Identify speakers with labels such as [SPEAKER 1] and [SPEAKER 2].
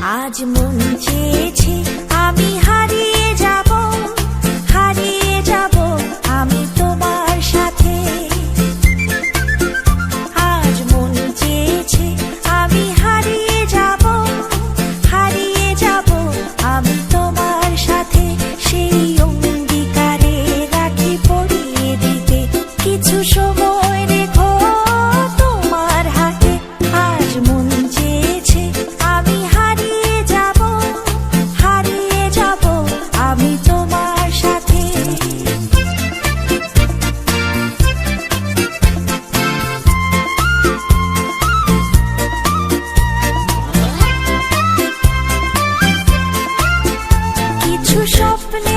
[SPEAKER 1] আজ মন চেয়েছে আমি হারিয়ে যাব, হারিয়ে যাব আমি তোমার সাথে। আজ মন চেয়েছে আমি হারিয়ে যাব, হারিয়ে যাব আমি তোমার সাথে। সেই অঙ্গীকারে রাখি পরিয়ে দিতে কিছু সময় রেখো তোমার হাতে। আজ মন চেয়েছে আমি হারিয়ে যাব, হারিয়ে যাব আমি তোমার সাথে। কিছু স্বপ্ন